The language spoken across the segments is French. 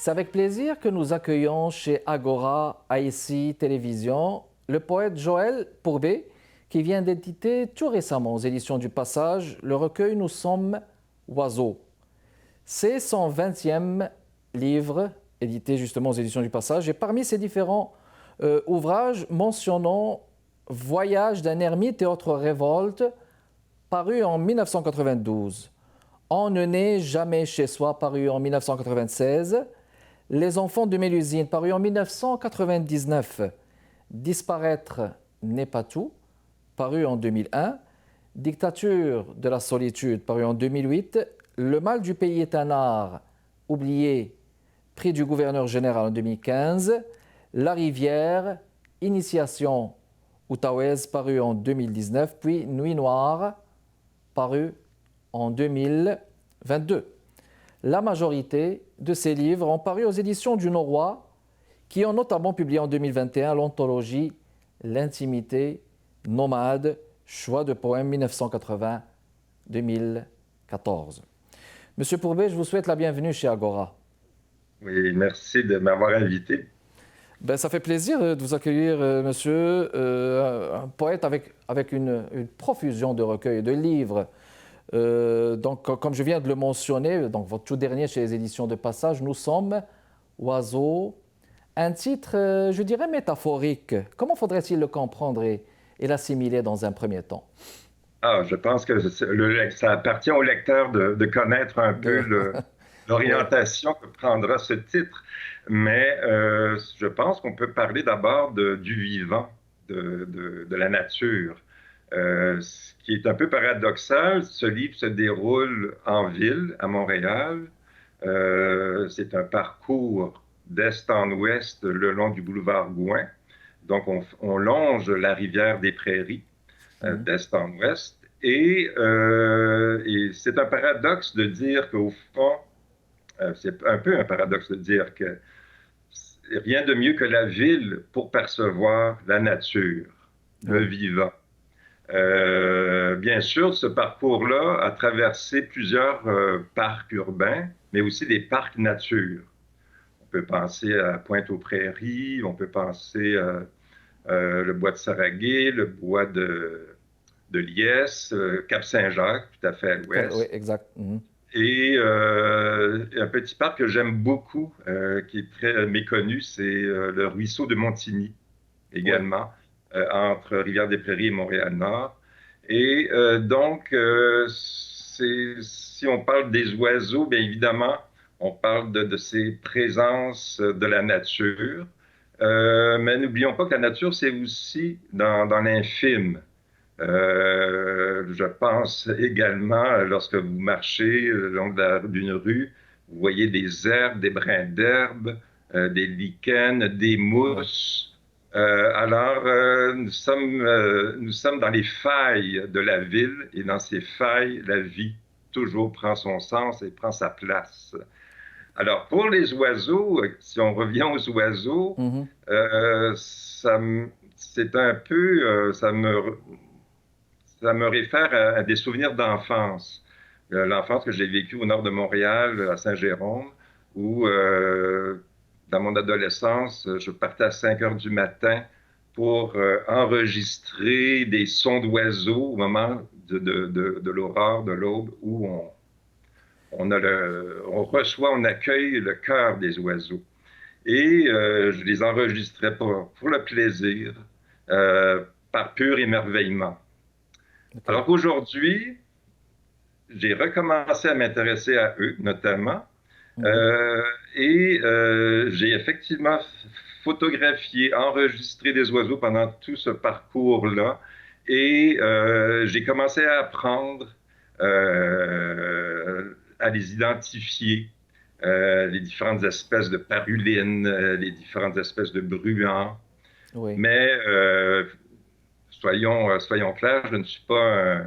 C'est avec plaisir que nous accueillons chez Agora, IC Télévision, le poète Joël Pourbet, qui vient d'éditer tout récemment aux éditions du Passage le recueil Nous sommes oiseaux. C'est son 20e livre, édité justement aux éditions du Passage, et parmi ces différents ouvrages, mentionnons Voyage d'un ermite et autres révoltes, paru en 1992. On ne naît jamais chez soi, paru en 1996. Les enfants de Mélusine, paru en 1999. Disparaître n'est pas tout, paru en 2001. Dictature de la solitude, paru en 2008. Le mal du pays est un art, oublié, prix du gouverneur général en 2015. La rivière, Initiation Outaouez, paru en 2019. Puis Nuit noire, paru en 2022. La majorité de ces livres ont paru aux éditions du Noroît, qui ont notamment publié en 2021 l'anthologie L'intimité nomade, choix de poèmes 1980-2014. Monsieur Pourbet, je vous souhaite la bienvenue chez Agora. Oui, merci de m'avoir invité. Ça fait plaisir de vous accueillir, monsieur, un poète avec une profusion de recueils et de livres. Donc, comme je viens de le mentionner, donc votre tout dernier chez les éditions de Passage, Nous sommes oiseaux. Un titre, je dirais, métaphorique. Comment faudrait-il le comprendre et l'assimiler dans un premier temps? Je pense que ça appartient au lecteur de connaître un peu l'orientation que prendra ce titre. Mais je pense qu'on peut parler d'abord du vivant, de la nature. Ce qui est un peu paradoxal, ce livre se déroule en ville, à Montréal. C'est un parcours d'est en ouest le long du boulevard Gouin. Donc, on longe la rivière des Prairies d'est en ouest. Et c'est un paradoxe de dire qu'au fond, c'est un peu un paradoxe de dire que rien de mieux que la ville pour percevoir la nature, le vivant. Bien sûr, ce parcours-là a traversé plusieurs parcs urbains, mais aussi des parcs nature. On peut penser à Pointe-aux-Prairies, on peut penser le bois de Saraguet, le bois de Liesse, Cap-Saint-Jacques, tout à fait à l'ouest. Oui, exact. Et un petit parc que j'aime beaucoup, qui est très méconnu, c'est le ruisseau de Montigny, également, entre Rivière-des-Prairies et Montréal-Nord. Et donc, si on parle des oiseaux, bien évidemment, on parle de ces présences de la nature. Mais n'oublions pas que la nature, c'est aussi dans l'infime. Je pense également, lorsque vous marchez le long d'une rue, vous voyez des herbes, des brins d'herbe, des lichens, des mousses. Nous sommes dans les failles de la ville, et dans ces failles, la vie toujours prend son sens et prend sa place. Alors, pour les oiseaux, si on revient aux oiseaux, c'est un peu, ça me réfère à des souvenirs d'enfance. L'enfance que j'ai vécue au nord de Montréal, à Saint-Jérôme, où, dans mon adolescence, je partais à 5 heures du matin pour enregistrer des sons d'oiseaux au moment de l'aurore, de l'aube, où on accueille le chœur des oiseaux. Et je les enregistrais pour le plaisir, par pur émerveillement. Okay. Alors qu'aujourd'hui, j'ai recommencé à m'intéresser à eux, notamment, j'ai effectivement photographié, enregistré des oiseaux pendant tout ce parcours-là, et j'ai commencé à apprendre à les identifier, les différentes espèces de parulines, les différentes espèces de bruants. Oui. Mais soyons clairs, je ne suis pas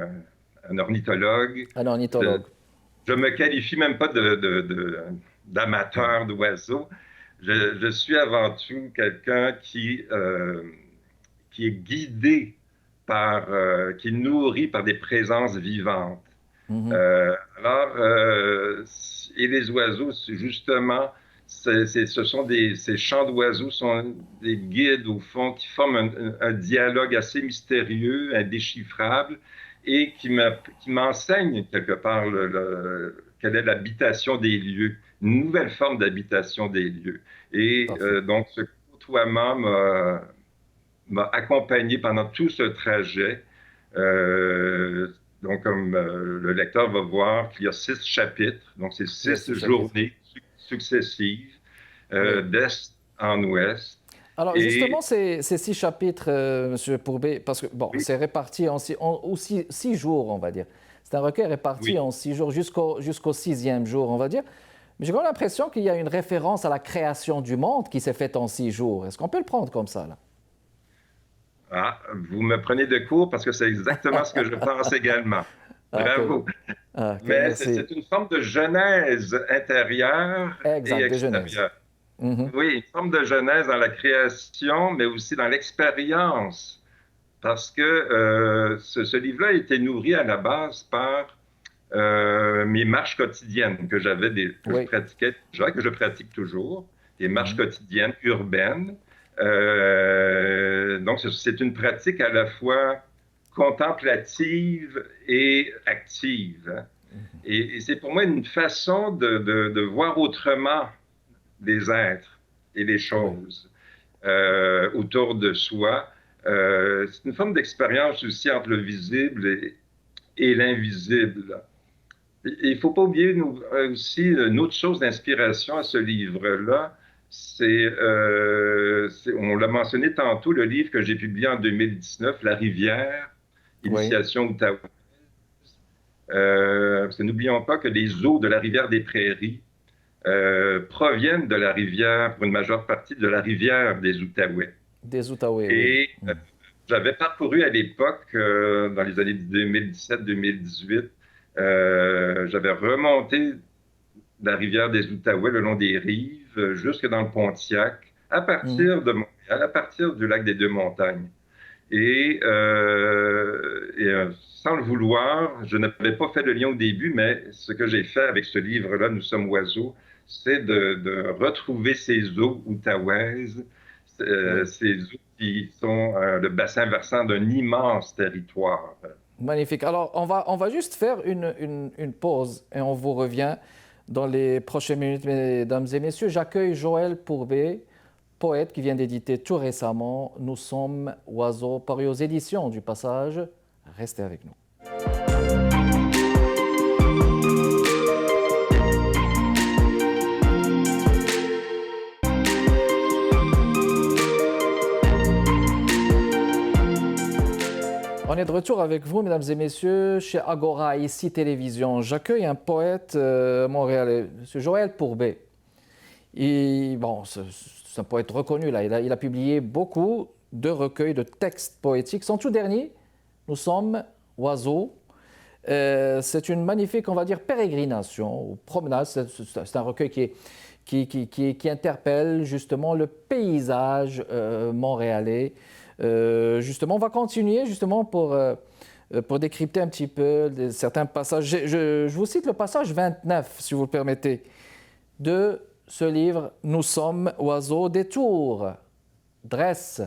un ornithologue. Un ornithologue. Je ne me qualifie même pas d'amateur d'oiseaux. Je suis avant tout quelqu'un qui est guidé qui est nourri par des présences vivantes. Et les oiseaux, c'est justement Ce sont ces chants d'oiseaux sont des guides, au fond, qui forment un dialogue assez mystérieux, indéchiffrable, et qui m'enseigne quelque part quelle est l'habitation des lieux, une nouvelle forme d'habitation des lieux. Et Parfait. donc, ce côtoiement m'a accompagné pendant tout ce trajet. Euh, donc, comme le lecteur va voir qu'il y a 6 chapitres, donc c'est Il y a 6 six chapitres. journées successives, Oui. d'est en ouest. Alors justement, Et ces 6 chapitres, Monsieur Pourbet, parce que bon, oui, c'est réparti en 6 jours, on va dire. C'est un recueil réparti oui. en 6 jours jusqu'au sixième jour, on va dire. Mais j'ai quand même l'impression qu'il y a une référence à la création du monde qui s'est faite en 6 jours. Est-ce qu'on peut le prendre comme ça, là? Ah, vous me prenez de court parce que c'est exactement ce que je pense également. Bravo. Ok, Mais merci. c'est une forme de genèse intérieure et Exact, de Genèse. extérieure. Mhm. Oui, une forme de genèse dans la création, mais aussi dans l'expérience. Parce que ce livre-là a été nourri à la base par mes marches quotidiennes que je Oui. pratiquais déjà, que je pratique toujours, des marches Mhm. quotidiennes urbaines. Donc, c'est une pratique à la fois contemplative et active, hein. Et c'est pour moi une façon de voir autrement les êtres et les Oui. choses autour de soi. C'est une forme d'expérience aussi entre le visible et l'invisible. Il ne faut pas oublier aussi une autre source d'inspiration à ce livre-là. On l'a mentionné tantôt, le livre que j'ai publié en 2019, La rivière, Oui. Initiation Outaouais. Parce que n'oublions pas que les eaux de la rivière des Prairies proviennent de la rivière, pour une majeure partie, de la rivière des Outaouais. Des Outaouais, oui. Et j'avais parcouru à l'époque, dans les années 2017-2018, j'avais remonté la rivière des Outaouais le long des rives, jusque dans le Pontiac, à Mhm. partir de Montréal, à partir du lac des Deux-Montagnes. Sans le vouloir, je n'avais pas fait le lien au début, mais ce que j'ai fait avec ce livre-là, Nous sommes oiseaux, c'est de retrouver ces eaux outaouaises, Oui. ces eaux qui sont le bassin versant d'un immense territoire. Magnifique. Alors, on va juste faire une pause et on vous revient dans les prochaines minutes, mesdames et messieurs. J'accueille Joël Pourbet, poète qui vient d'éditer tout récemment Nous sommes oiseaux, paru aux éditions du Passage. Restez avec nous. On est de retour avec vous, mesdames et messieurs, chez Agora, ici Télévision. J'accueille un poète montréalais, M. Joël Pourbet. Bon, c'est un poète reconnu, là. Il a publié beaucoup de recueils de textes poétiques. Son tout dernier, Nous sommes oiseaux. C'est une magnifique, on va dire, pérégrination ou promenade. C'est un recueil qui interpelle justement le paysage montréalais. Justement, on va continuer justement pour décrypter un petit peu certains passages. Je vous cite le passage 29, si vous le permettez, de ce livre Nous sommes oiseaux des tours, dressent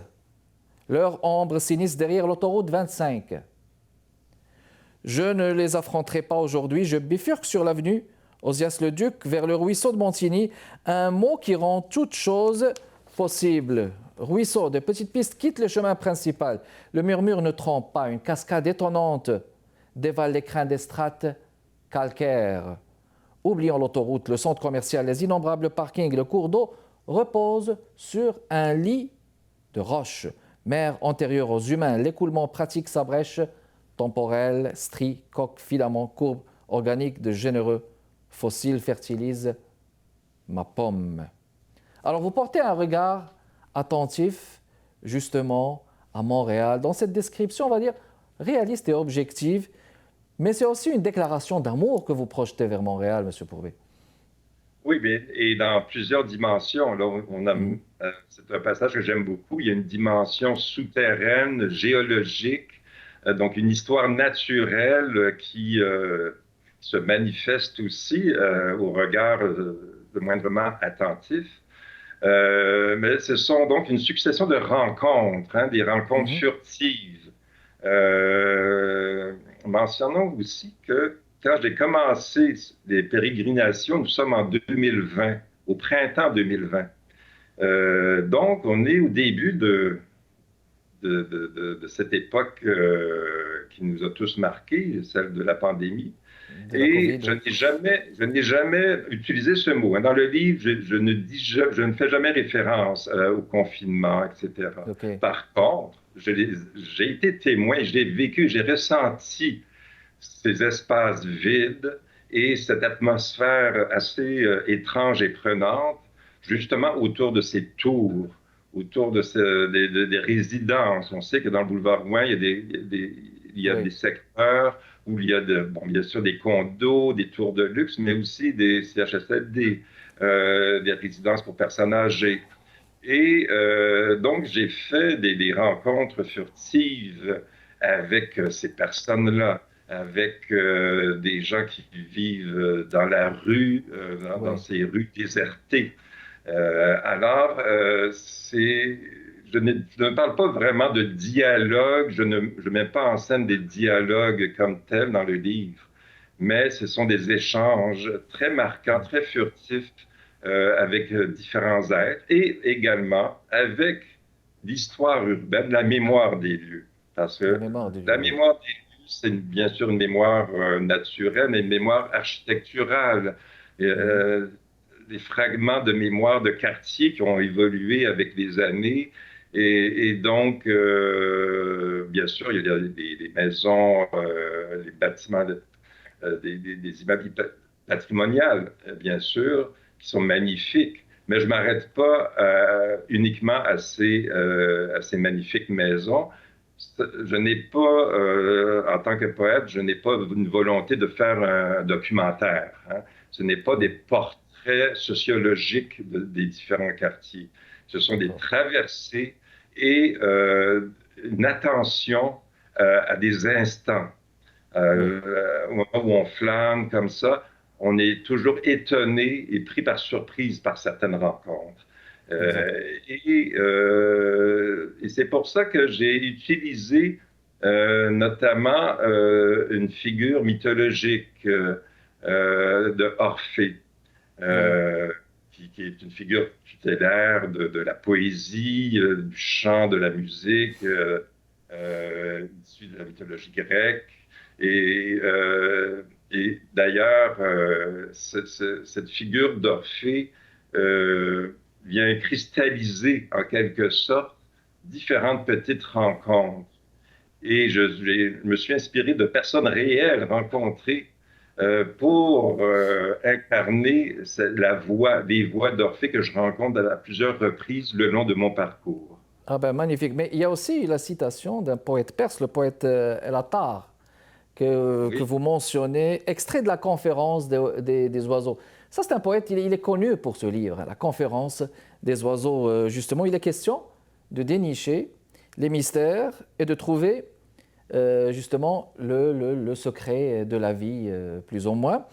leur ombre sinistre derrière l'autoroute 25. Je ne les affronterai pas aujourd'hui, je bifurque sur l'avenue Osias-le-Duc vers le ruisseau de Montigny, un mot qui rend toute chose possible. Ruisseau, de petites pistes quittent le chemin principal. Le murmure ne trompe pas, une cascade étonnante dévale les crins des strates calcaires. Oublions l'autoroute, le centre commercial, les innombrables parkings, le cours d'eau repose sur un lit de roches. Mer antérieure aux humains, l'écoulement pratique s'abrèche, temporel, stries, coques, filaments, courbes, organiques de généreux fossiles fertilisent ma pomme. Alors vous portez un regard attentif justement à Montréal, dans cette description, on va dire, réaliste et objective, mais c'est aussi une déclaration d'amour que vous projetez vers Montréal, M. Pourbet. Oui, mais, et dans plusieurs dimensions. Là, Mhm. c'est un passage que j'aime beaucoup. Il y a une dimension souterraine, géologique, donc une histoire naturelle qui se manifeste aussi au regard le moindrement attentif. Mais ce sont donc une succession de rencontres, hein, des rencontres furtives. Mentionnons aussi que quand j'ai commencé les pérégrinations, nous sommes en 2020, au printemps 2020. Donc, on est au début de cette époque qui nous a tous marqués, celle de la pandémie. Et je n'ai jamais utilisé ce mot. Dans le livre, je ne fais jamais référence au confinement, etc. Okay. Par contre, j'ai été témoin, je l'ai vécu, j'ai ressenti ces espaces vides et cette atmosphère assez étrange et prenante, justement autour de ces tours, autour des résidences. On sait que dans le boulevard Gouin, il y a des secteurs où il y a bien sûr des condos, des tours de luxe, mais aussi des CHSLD, des résidences pour personnes âgées. Et donc, j'ai fait des rencontres furtives avec ces personnes-là, avec des gens qui vivent dans la rue, dans ces rues désertées. Alors, je ne parle pas vraiment de dialogue, je ne mets pas en scène des dialogues comme tels dans le livre, mais ce sont des échanges très marquants, très furtifs avec différents êtres et également avec l'histoire urbaine, la mémoire des lieux. Parce que la mémoire des lieux, c'est bien sûr une mémoire naturelle, mais une mémoire architecturale. Des fragments de mémoire de quartiers qui ont évolué avec les années. Et donc, bien sûr, il y a des maisons, les bâtiments, des immeubles patrimoniaux, bien sûr, qui sont magnifiques. Mais je ne m'arrête pas uniquement à ces magnifiques maisons. Je n'ai pas, en tant que poète, je n'ai pas une volonté de faire un documentaire. Hein. Ce n'est pas des portraits sociologiques des différents quartiers. Ce sont des traversées et une attention à des instants. Au moment où on flâne comme ça, on est toujours étonné et pris par surprise par certaines rencontres. Et c'est pour ça que j'ai utilisé notamment une figure mythologique de Orphée. Qui est une figure tutélaire de la poésie, du chant, de la musique, issue de la mythologie grecque. Et d'ailleurs, cette figure d'Orphée vient cristalliser en quelque sorte différentes petites rencontres. Et je me suis inspiré de personnes réelles rencontrées pour incarner les voix d'Orphée que je rencontre à plusieurs reprises le long de mon parcours. Ah ben magnifique. Mais il y a aussi la citation d'un poète perse, le poète El Attar, que vous mentionnez, extrait de la conférence des oiseaux. Ça, c'est un poète, il est connu pour ce livre, la conférence des oiseaux. Justement, il est question de dénicher les mystères et de trouver justement le secret de la vie, plus ou moins.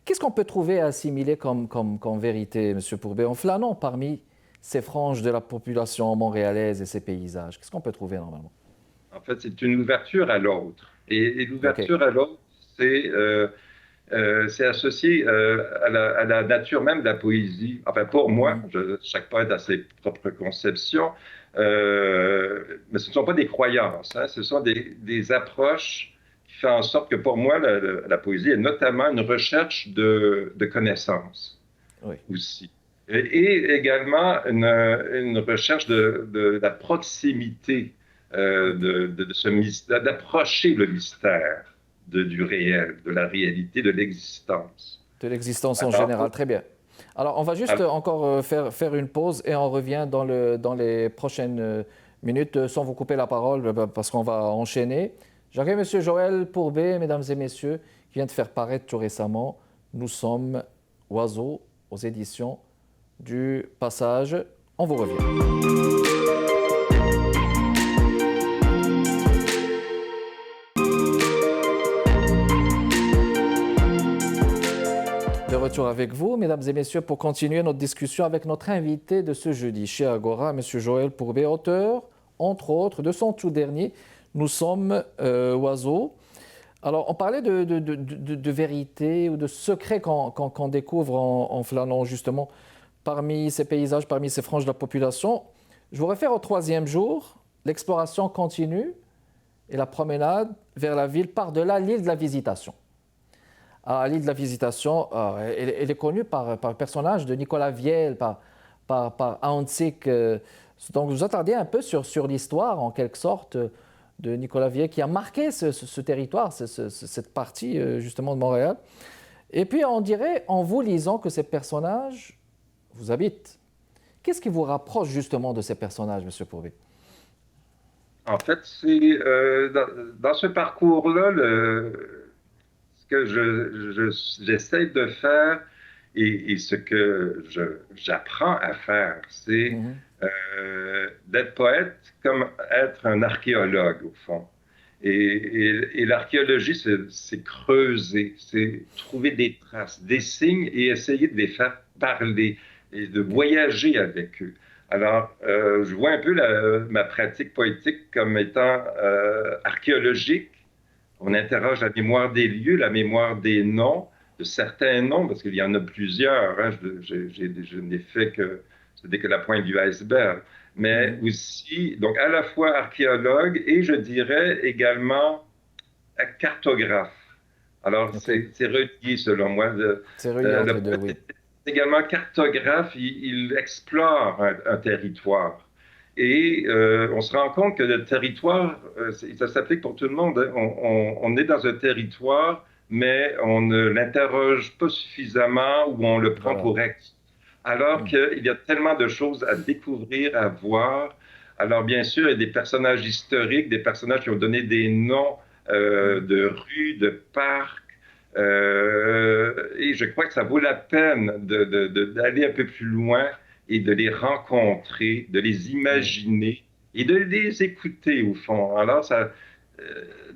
Qu'est-ce qu'on peut trouver à assimiler comme vérité, M. Pourbet, en flânant parmi ces franges de la population montréalaise et ces paysages? Qu'est-ce qu'on peut trouver normalement? En fait, c'est une ouverture à l'autre. Et l'ouverture à l'autre, c'est associé à la nature même de la poésie. Enfin, pour moi, chaque poète a ses propres conceptions. Mais ce ne sont pas des croyances, hein, ce sont des approches qui font en sorte que pour moi, la poésie est notamment une recherche de connaissances aussi. Et également une recherche de la proximité, de ce mystère, d'approcher le mystère du réel, de la réalité, de l'existence. De l'existence en général, très bien. Alors, on va juste encore faire une pause et on revient dans les prochaines minutes sans vous couper la parole parce qu'on va enchaîner. J'accueille M. Joël Pourbet, mesdames et messieurs, qui vient de faire paraître tout récemment « Nous sommes oiseaux » aux éditions du Passage. On vous revient. De retour avec vous, mesdames et messieurs, pour continuer notre discussion avec notre invité de ce jeudi chez Agora, M. Joël Pourbet, auteur, entre autres, de son tout dernier « Nous sommes oiseaux ». Alors, on parlait de vérité ou de secret qu'on découvre en flânant justement parmi ces paysages, parmi ces franges de la population. Je vous réfère au 3e jour, l'exploration continue et la promenade vers la ville par-delà l'île de la Visitation. L'île de la Visitation, elle est connue par le personnage de Nicolas Viel, par Ahuntsic. Donc, vous attardez un peu sur l'histoire, en quelque sorte, de Nicolas Viel, qui a marqué ce territoire, cette partie, justement, de Montréal. Et puis, on dirait, en vous lisant, que ces personnages vous habitent. Qu'est-ce qui vous rapproche, justement, de ces personnages, M. Pourbet? En fait, c'est dans ce parcours-là, ce que j'essaie de faire et ce que j'apprends à faire, c'est d'être poète comme être un archéologue, au fond. Et l'archéologie, c'est creuser, c'est trouver des traces, des signes et essayer de les faire parler et de voyager avec eux. Alors, je vois un peu ma pratique poétique comme étant archéologique. On interroge la mémoire des lieux, la mémoire des noms, de certains noms, parce qu'il y en a plusieurs. Hein. Je n'ai fait que, ce n'est que la pointe du iceberg. Mais aussi, donc à la fois archéologue et je dirais également cartographe. Alors, c'est relié selon moi. C'est relié entre les deux, oui. Également cartographe, il explore un territoire. Et on se rend compte que le territoire, ça s'applique pour tout le monde. Hein. On est dans un territoire, mais on ne l'interroge pas suffisamment ou on le prend pour acquis. Alors qu'il y a tellement de choses à découvrir, à voir. Alors bien sûr, il y a des personnages historiques, des personnages qui ont donné des noms de rues, de parcs. Et je crois que ça vaut la peine d'aller un peu plus loin et de les rencontrer, de les imaginer et de les écouter au fond. Alors,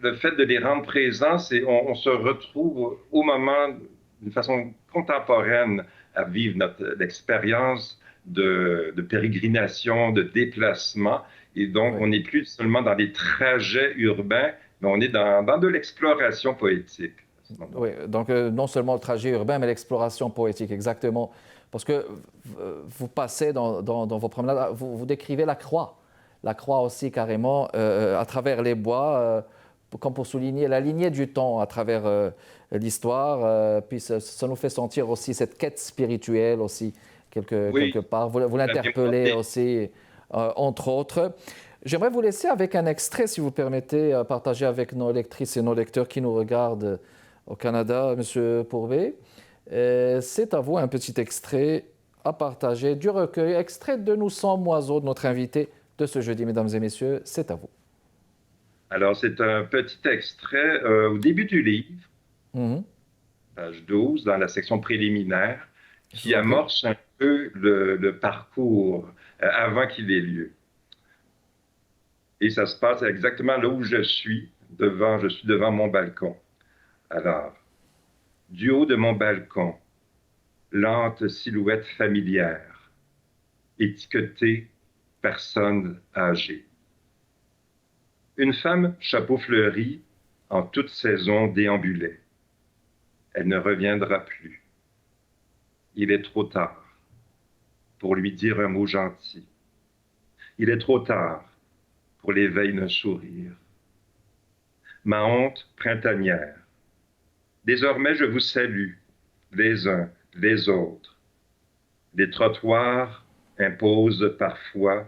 le fait de les rendre présents, on se retrouve au moment, d'une façon contemporaine, à vivre notre expérience de pérégrination, de déplacement. Et donc, on n'est plus seulement dans des trajets urbains, mais on est dans de l'exploration poétique. Oui, donc non seulement le trajet urbain, mais l'exploration poétique, exactement. Parce que vous passez dans vos promenades, vous décrivez la croix aussi carrément, à travers les bois, comme pour souligner la lignée du temps à travers l'histoire. Puis ça nous fait sentir aussi cette quête spirituelle aussi, quelque part. Vous l'interpellez aussi, entre autres. J'aimerais vous laisser avec un extrait, si vous permettez, partager avec nos lectrices et nos lecteurs qui nous regardent au Canada, M. Pourbet. C'est à vous un petit extrait à partager du recueil, extrait de Nous sommes oiseaux, de notre invité de ce jeudi, mesdames et messieurs. C'est à vous. Alors, c'est un petit extrait au début du livre, page 12, dans la section préliminaire, qui amorce un peu le parcours avant qu'il ait lieu. Et ça se passe exactement là où je suis devant mon balcon. Alors, du haut de mon balcon, lente silhouette familière, étiquetée personne âgée. Une femme chapeau fleuri, en toute saison déambulait. Elle ne reviendra plus. Il est trop tard pour lui dire un mot gentil. Il est trop tard pour l'éveil d'un sourire. Ma honte printanière. Désormais, je vous salue, les uns, les autres. Les trottoirs imposent parfois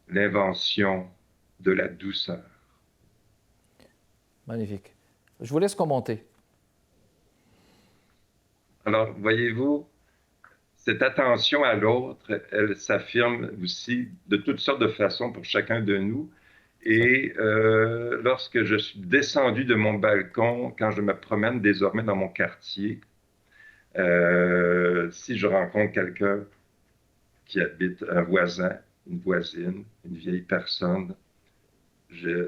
l'invention de la douceur. Magnifique. Je vous laisse commenter. Alors, voyez-vous, cette attention à l'autre, elle s'affirme aussi de toutes sortes de façons pour chacun de nous. Et lorsque je suis descendu de mon balcon, quand je me promène désormais dans mon quartier, si je rencontre quelqu'un qui habite, un voisin, une voisine, une vieille personne,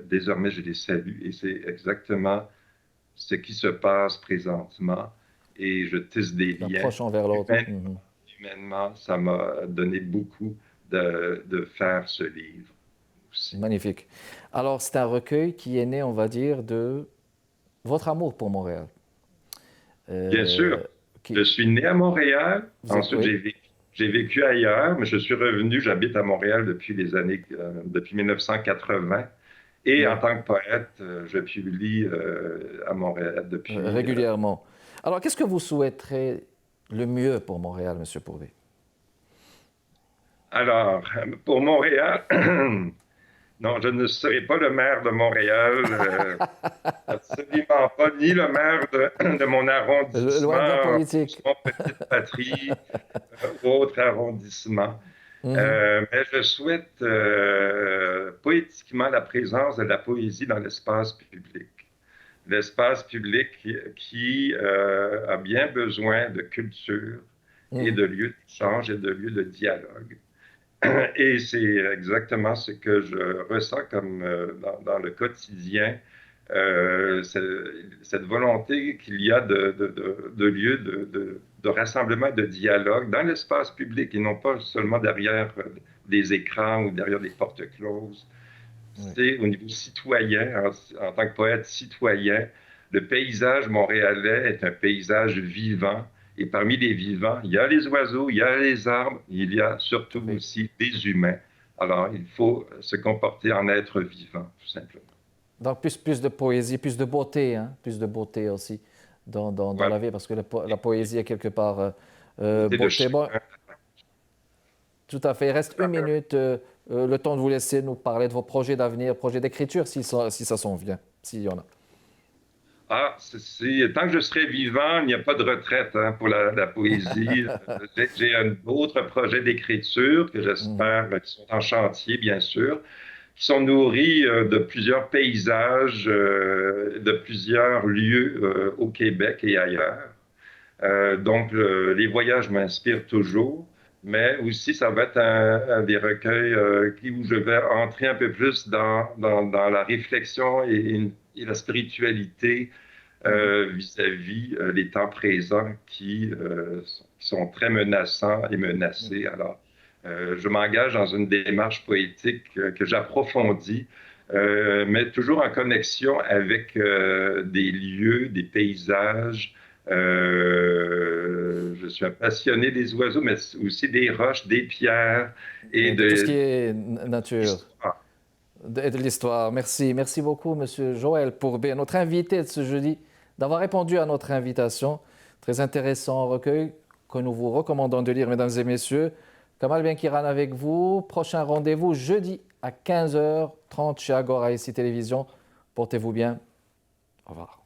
désormais je les salue. Et c'est exactement ce qui se passe présentement. et je tisse des d'un liens. proche envers l'autre. Humainement, ça m'a donné beaucoup de faire ce livre aussi. Magnifique. Alors, c'est un recueil qui est né, on va dire, de votre amour pour Montréal. Bien sûr, Qui, je suis né à Montréal, ensuite oui, j'ai vécu ailleurs, mais je suis revenu, j'habite à Montréal depuis 1980. Et en oui, tant que poète, je publie à Montréal depuis. régulièrement. Alors, qu'est-ce que vous souhaiterez le mieux pour Montréal, Monsieur Pourvé? Alors, pour Montréal, non, je ne serai pas le maire de Montréal, absolument pas, ni le maire de mon Loin de la arrondissement, politique. mon petite patrie, ou autre arrondissement. Mhm. Mais je souhaite poétiquement la présence de la poésie dans l'espace public. L'espace public qui a bien besoin de culture et Mhm. de lieux d'échange et de lieux de dialogue. Et c'est exactement ce que je ressens comme dans le quotidien, cette volonté qu'il y a de lieux de rassemblement et de dialogue dans l'espace public et non pas seulement derrière des écrans ou derrière des portes closes. Oui. C'est au niveau citoyen, en tant que poète citoyen, le paysage montréalais est un paysage vivant. Et parmi les vivants, il y a les oiseaux, il y a les arbres, il y a surtout Oui. aussi des humains. Alors, il faut se comporter en être vivant, tout simplement. Donc, plus de poésie, plus de beauté, hein, plus de beauté aussi dans Voilà. la vie, parce que la poésie est quelque part Beauté de beauté. Bon, chacun. tout à fait. Il reste une minute, le temps de vous laisser nous parler de vos projets d'avenir, projets d'écriture, si ça s'en vient, s'il y en a. Ah, tant que je serai vivant, il n'y a pas de retraite hein, pour la poésie. J'ai un autre projet d'écriture que Mhm. j'espère qui sont en chantier, bien sûr, qui sont nourris de plusieurs paysages, de plusieurs lieux au Québec et ailleurs. Donc, les voyages m'inspirent toujours, mais aussi, ça va être un des recueils où je vais entrer un peu plus dans la réflexion et la spiritualité Mhm. vis-à-vis les temps présents qui sont très menaçants et menacés. Alors, je m'engage dans une démarche poétique que j'approfondis, mais toujours en connexion avec des lieux, des paysages. Je suis un passionné des oiseaux, mais aussi des roches, des pierres et Oui, de tout ce qui de est nature. l'histoire. De l'histoire. Merci. Merci beaucoup, Monsieur Joël Pourbet, notre invité de ce jeudi, d'avoir répondu à notre invitation. Très intéressant recueil que nous vous recommandons de lire, mesdames et messieurs. Kamal Benkiran avec vous. Prochain rendez-vous jeudi à 15h30 chez Agora ici Télévision. Portez-vous bien. Au revoir.